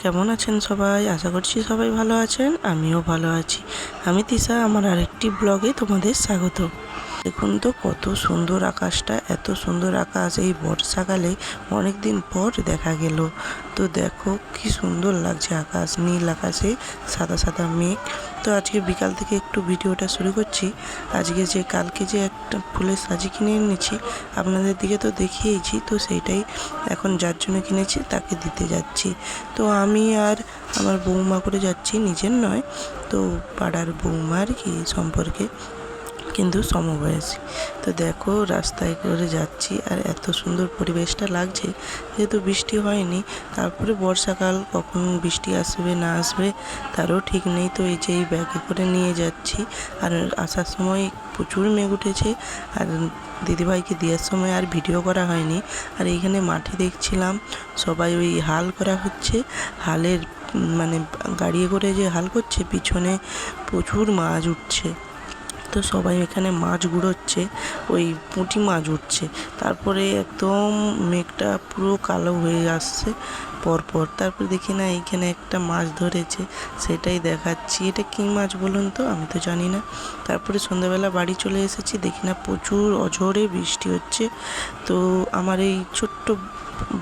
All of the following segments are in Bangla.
কেমন আছেন সবাই? আশা করছি সবাই ভালো আছেন, আমিও ভালো আছি। আমি তিশা, আমার আরেকটি ব্লগে তোমাদের স্বাগত। দেখুন তো কত সুন্দর আকাশটা, এত সুন্দর আকাশ এই বর্ষাকালে অনেক দিন পর দেখা গেল। তো দেখো কি সুন্দর লাগছে আকাশ, নীল আকাশে সাদা সাদা মেঘ। তো আজকে বিকাল থেকে একটু ভিডিওটা শুরু করছি। আজকে যে কালকে যে একটা ফুলের সাজি কিনে এনেছি আপনাদের দিকে তো দেখিয়েছি, তো সেইটাই এখন যার জন্য কিনেছি তাকে দিতে যাচ্ছি। তো আমি আর আমার বৌমা করে যাচ্ছি, নিজের নয়, তো পাড়ার বৌমা আর কি সম্পর্কে, কিন্তু সমবয়সী। তো দেখো রাস্তায় করে যাচ্ছি আর এত সুন্দর পরিবেশটা লাগছে, যেহেতু বৃষ্টি হয়নি। তারপরে বর্ষাকাল, কখন বৃষ্টি আসবে না আসবে তারও ঠিক নেই। তো এই যে এই ব্যাগে করে নিয়ে যাচ্ছি, আর আসার সময় প্রচুর মেঘ উঠেছে। আর দিদিভাইকে দেওয়ার সময় আর ভিডিও করা হয়নি। আর এইখানে মাঠে দেখছিলাম সবাই ওই হাল করা হচ্ছে, হালের মানে গাড়িয়ে করে যে হাল করছে, পিছনে প্রচুর মাছ উঠছে। তো সবাই এখানে মাছ গুঁড়োচ্ছে, ওই পুঁটি মাছ উঠছে। তারপরে একদম মেঘটা পুরো কালো হয়ে আসছে পরপর। তারপর দেখি না এইখানে একটা মাছ ধরেছে, সেটাই দেখাচ্ছি। এটা কী মাছ বলুন তো, আমি তো জানি না। তারপরে সন্ধ্যাবেলা বাড়ি চলে এসেছি, দেখি না প্রচুর অঝোরে বৃষ্টি হচ্ছে। তো আমার এই ছোট্ট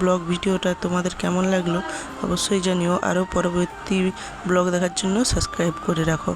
ব্লগ ভিডিওটা তোমাদের কেমন লাগলো অবশ্যই জানিও। আরও পরবর্তী ব্লগ দেখার জন্য সাবস্ক্রাইব করে রাখো।